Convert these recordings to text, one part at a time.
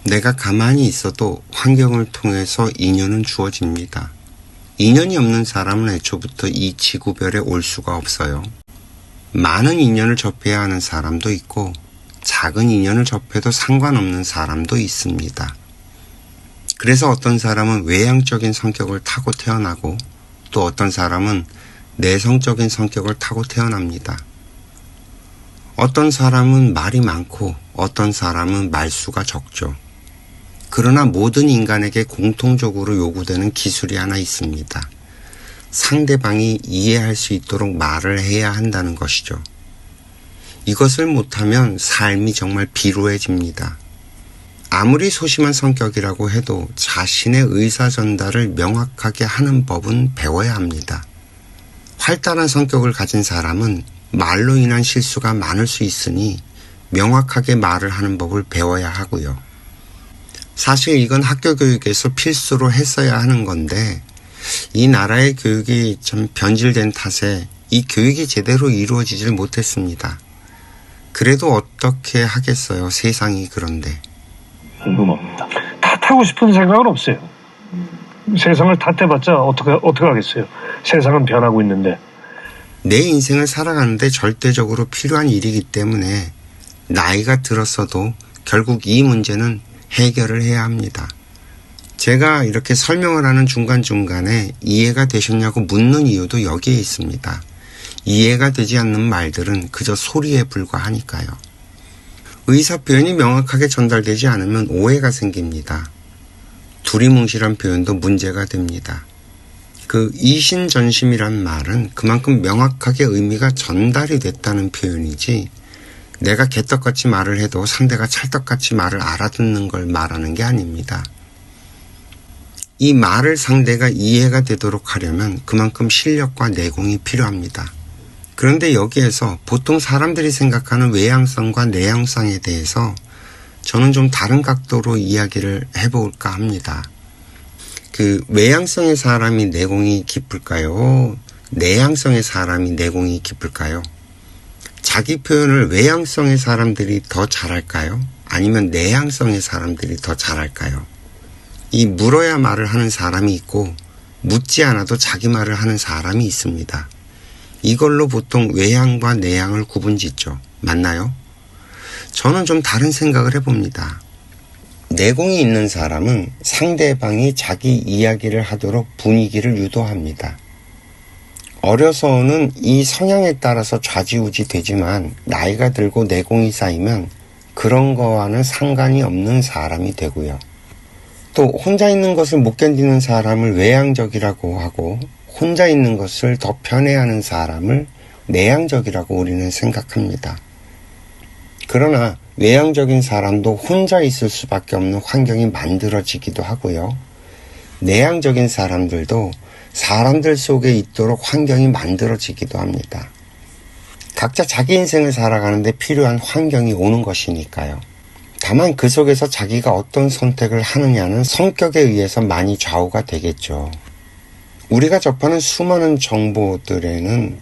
내가 가만히 있어도 환경을 통해서 인연은 주어집니다. 인연이 없는 사람은 애초부터 이 지구별에 올 수가 없어요. 많은 인연을 접해야 하는 사람도 있고 작은 인연을 접해도 상관없는 사람도 있습니다. 그래서 어떤 사람은 외향적인 성격을 타고 태어나고 또 어떤 사람은 내성적인 성격을 타고 태어납니다. 어떤 사람은 말이 많고 어떤 사람은 말수가 적죠. 그러나 모든 인간에게 공통적으로 요구되는 기술이 하나 있습니다. 상대방이 이해할 수 있도록 말을 해야 한다는 것이죠. 이것을 못하면 삶이 정말 비루해집니다. 아무리 소심한 성격이라고 해도 자신의 의사 전달을 명확하게 하는 법은 배워야 합니다. 활달한 성격을 가진 사람은 말로 인한 실수가 많을 수 있으니 명확하게 말을 하는 법을 배워야 하고요. 사실 이건 학교 교육에서 필수로 했어야 하는 건데 이 나라의 교육이 좀 변질된 탓에 이 교육이 제대로 이루어지질 못했습니다. 그래도 어떻게 하겠어요. 세상이 그런데. 궁금합니다. 탓하고 싶은 생각은 없어요. 세상을 탓해봤자 어떻게 하겠어요. 세상은 변하고 있는데. 내 인생을 살아가는데 절대적으로 필요한 일이기 때문에 나이가 들었어도 결국 이 문제는 해결을 해야 합니다. 제가 이렇게 설명을 하는 중간중간에 이해가 되셨냐고 묻는 이유도 여기에 있습니다. 이해가 되지 않는 말들은 그저 소리에 불과하니까요. 의사 표현이 명확하게 전달되지 않으면 오해가 생깁니다. 두리뭉실한 표현도 문제가 됩니다. 그 이신전심이란 말은 그만큼 명확하게 의미가 전달이 됐다는 표현이지 내가 개떡같이 말을 해도 상대가 찰떡같이 말을 알아듣는 걸 말하는 게 아닙니다. 이 말을 상대가 이해가 되도록 하려면 그만큼 실력과 내공이 필요합니다. 그런데 여기에서 보통 사람들이 생각하는 외향성과 내향성에 대해서 저는 좀 다른 각도로 이야기를 해볼까 합니다. 그 외향성의 사람이 내공이 깊을까요? 내향성의 사람이 내공이 깊을까요? 자기 표현을 외향성의 사람들이 더 잘할까요? 아니면 내향성의 사람들이 더 잘할까요? 이 물어야 말을 하는 사람이 있고 묻지 않아도 자기 말을 하는 사람이 있습니다. 이걸로 보통 외향과 내향을 구분짓죠. 맞나요? 저는 좀 다른 생각을 해봅니다. 내공이 있는 사람은 상대방이 자기 이야기를 하도록 분위기를 유도합니다. 어려서는 이 성향에 따라서 좌지우지 되지만 나이가 들고 내공이 쌓이면 그런 거와는 상관이 없는 사람이 되고요. 또 혼자 있는 것을 못 견디는 사람을 외향적이라고 하고 혼자 있는 것을 더 편해하는 사람을 내향적이라고 우리는 생각합니다. 그러나 외향적인 사람도 혼자 있을 수밖에 없는 환경이 만들어지기도 하고요. 내향적인 사람들도 사람들 속에 있도록 환경이 만들어지기도 합니다. 각자 자기 인생을 살아가는데 필요한 환경이 오는 것이니까요. 다만 그 속에서 자기가 어떤 선택을 하느냐는 성격에 의해서 많이 좌우가 되겠죠. 우리가 접하는 수많은 정보들에는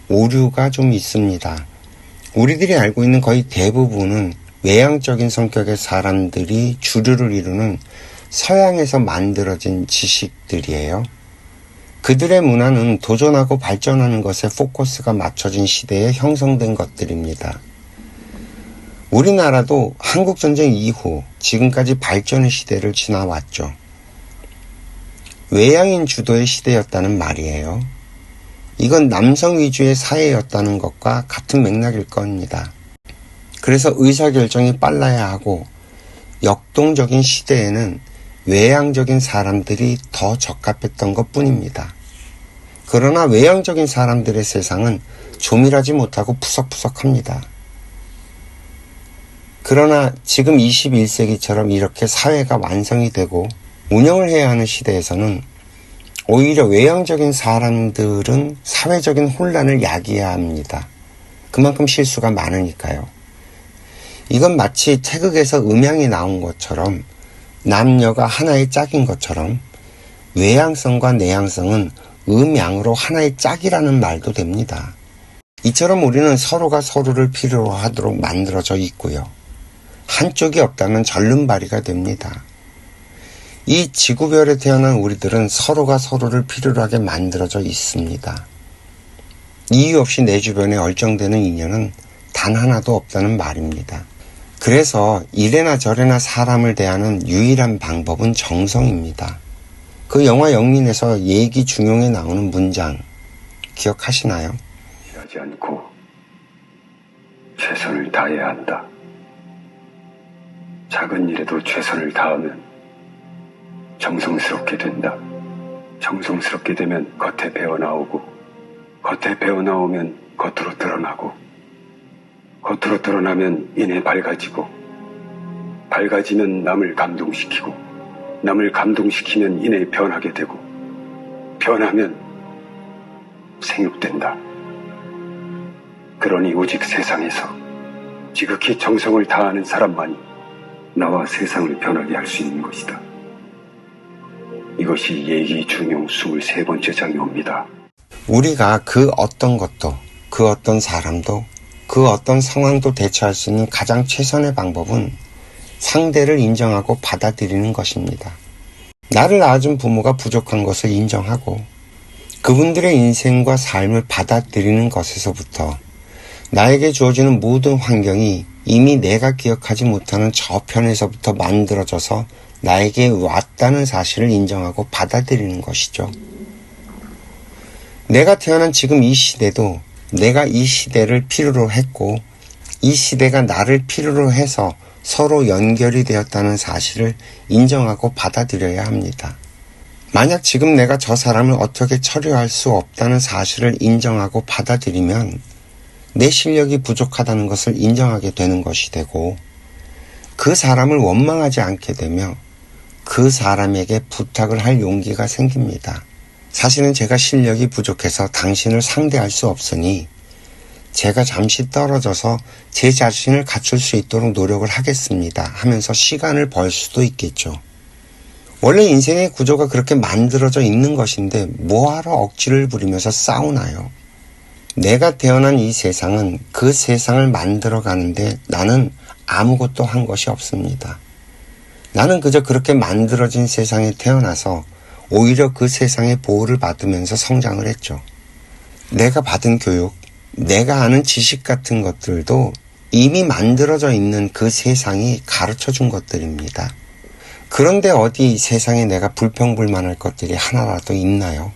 오류가 좀 있습니다. 우리들이 알고 있는 거의 대부분은 외향적인 성격의 사람들이 주류를 이루는 서양에서 만들어진 지식들이에요. 그들의 문화는 도전하고 발전하는 것에 포커스가 맞춰진 시대에 형성된 것들입니다. 우리나라도 한국전쟁 이후 지금까지 발전의 시대를 지나왔죠. 외향인 주도의 시대였다는 말이에요. 이건 남성 위주의 사회였다는 것과 같은 맥락일 겁니다. 그래서 의사결정이 빨라야 하고 역동적인 시대에는 외향적인 사람들이 더 적합했던 것뿐입니다. 그러나 외향적인 사람들의 세상은 조밀하지 못하고 푸석푸석합니다. 그러나 지금 21세기처럼 이렇게 사회가 완성이 되고 운영을 해야 하는 시대에서는 오히려 외향적인 사람들은 사회적인 혼란을 야기해야 합니다. 그만큼 실수가 많으니까요. 이건 마치 태극에서 음양이 나온 것처럼 남녀가 하나의 짝인 것처럼 외향성과 내향성은 음양으로 하나의 짝이라는 말도 됩니다. 이처럼 우리는 서로가 서로를 필요로 하도록 만들어져 있고요. 한쪽이 없다면 절름발이가 됩니다. 이 지구별에 태어난 우리들은 서로가 서로를 필요로 하게 만들어져 있습니다. 이유 없이 내 주변에 얼쩡대는 인연은 단 하나도 없다는 말입니다. 그래서 이래나 저래나 사람을 대하는 유일한 방법은 정성입니다. 그 영화 영린에서 예기 중용에 나오는 문장 기억하시나요? 하지 않고 최선을 다해야 한다. 작은 일에도 최선을 다하면 정성스럽게 된다. 정성스럽게 되면 겉에 배어나오고, 겉에 배어나오면 겉으로 드러나고, 겉으로 드러나면 이내 밝아지고, 밝아지면 남을 감동시키고, 남을 감동시키면 이내 변하게 되고, 변하면 생육된다. 그러니 오직 세상에서 지극히 정성을 다하는 사람만이 나와 세상을 변하게 할 수 있는 것이다. 이것이 예기 중용 23번째 장이옵니다. 우리가 그 어떤 것도, 그 어떤 사람도, 그 어떤 상황도 대처할 수 있는 가장 최선의 방법은 상대를 인정하고 받아들이는 것입니다. 나를 낳아준 부모가 부족한 것을 인정하고 그분들의 인생과 삶을 받아들이는 것에서부터 나에게 주어지는 모든 환경이 이미 내가 기억하지 못하는 저편에서부터 만들어져서 나에게 왔다는 사실을 인정하고 받아들이는 것이죠. 내가 태어난 지금 이 시대도 내가 이 시대를 필요로 했고 이 시대가 나를 필요로 해서 서로 연결이 되었다는 사실을 인정하고 받아들여야 합니다. 만약 지금 내가 저 사람을 어떻게 처리할 수 없다는 사실을 인정하고 받아들이면 내 실력이 부족하다는 것을 인정하게 되는 것이 되고 그 사람을 원망하지 않게 되며 그 사람에게 부탁을 할 용기가 생깁니다. 사실은 제가 실력이 부족해서 당신을 상대할 수 없으니 제가 잠시 떨어져서 제 자신을 갖출 수 있도록 노력을 하겠습니다 하면서 시간을 벌 수도 있겠죠. 원래 인생의 구조가 그렇게 만들어져 있는 것인데 뭐하러 억지를 부리면서 싸우나요? 내가 태어난 이 세상은 그 세상을 만들어가는데 나는 아무것도 한 것이 없습니다. 나는 그저 그렇게 만들어진 세상에 태어나서 오히려 그 세상의 보호를 받으면서 성장을 했죠. 내가 받은 교육, 내가 아는 지식 같은 것들도 이미 만들어져 있는 그 세상이 가르쳐준 것들입니다. 그런데 어디 세상에 내가 불평불만할 것들이 하나라도 있나요?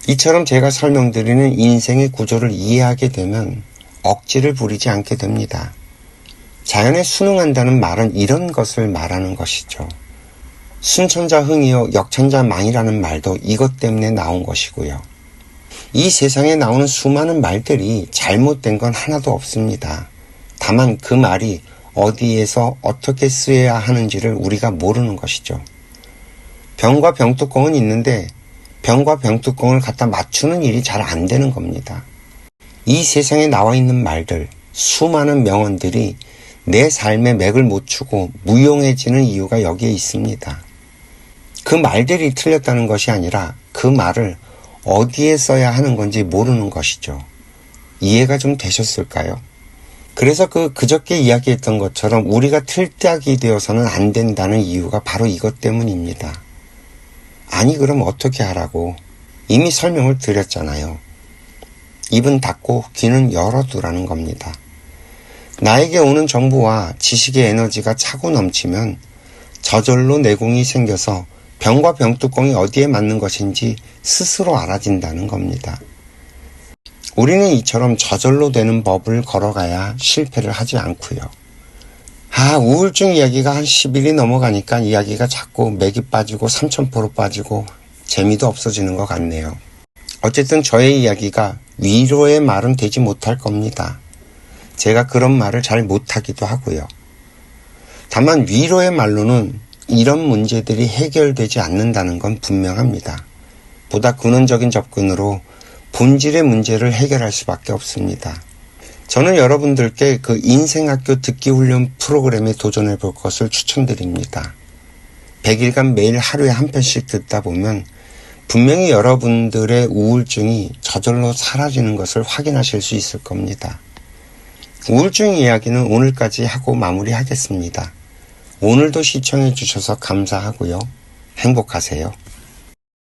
이처럼 제가 설명드리는 인생의 구조를 이해하게 되면 억지를 부리지 않게 됩니다. 자연에 순응한다는 말은 이런 것을 말하는 것이죠. 순천자 흥이요 역천자 망이라는 말도 이것 때문에 나온 것이고요. 이 세상에 나오는 수많은 말들이 잘못된 건 하나도 없습니다. 다만 그 말이 어디에서 어떻게 쓰여야 하는지를 우리가 모르는 것이죠. 병과 병뚜껑은 있는데 병과 병뚜껑을 갖다 맞추는 일이 잘 안 되는 겁니다. 이 세상에 나와 있는 말들, 수많은 명언들이 내 삶의 맥을 못 추고 무용해지는 이유가 여기에 있습니다. 그 말들이 틀렸다는 것이 아니라 그 말을 어디에 써야 하는 건지 모르는 것이죠. 이해가 좀 되셨을까요? 그래서 그저께 이야기했던 것처럼 우리가 틀딱이 되어서는 안 된다는 이유가 바로 이것 때문입니다. 아니 그럼 어떻게 하라고? 이미 설명을 드렸잖아요. 입은 닫고 귀는 열어두라는 겁니다. 나에게 오는 정보와 지식의 에너지가 차고 넘치면 저절로 내공이 생겨서 병과 병뚜껑이 어디에 맞는 것인지 스스로 알아진다는 겁니다. 우리는 이처럼 저절로 되는 법을 걸어가야 실패를 하지 않고요. 우울증 이야기가 한 10일이 넘어가니까 이야기가 자꾸 맥이 빠지고 삼천포로 빠지고 재미도 없어지는 것 같네요. 어쨌든 저의 이야기가 위로의 말은 되지 못할 겁니다. 제가 그런 말을 잘 못하기도 하고요. 다만 위로의 말로는 이런 문제들이 해결되지 않는다는 건 분명합니다. 보다 근원적인 접근으로 본질의 문제를 해결할 수밖에 없습니다. 저는 여러분들께 그 인생학교 듣기훈련 프로그램에 도전해 볼 것을 추천드립니다. 100일간 매일 하루에 한 편씩 듣다 보면 분명히 여러분들의 우울증이 저절로 사라지는 것을 확인하실 수 있을 겁니다. 우울증 이야기는 오늘까지 하고 마무리하겠습니다. 오늘도 시청해 주셔서 감사하고요. 행복하세요.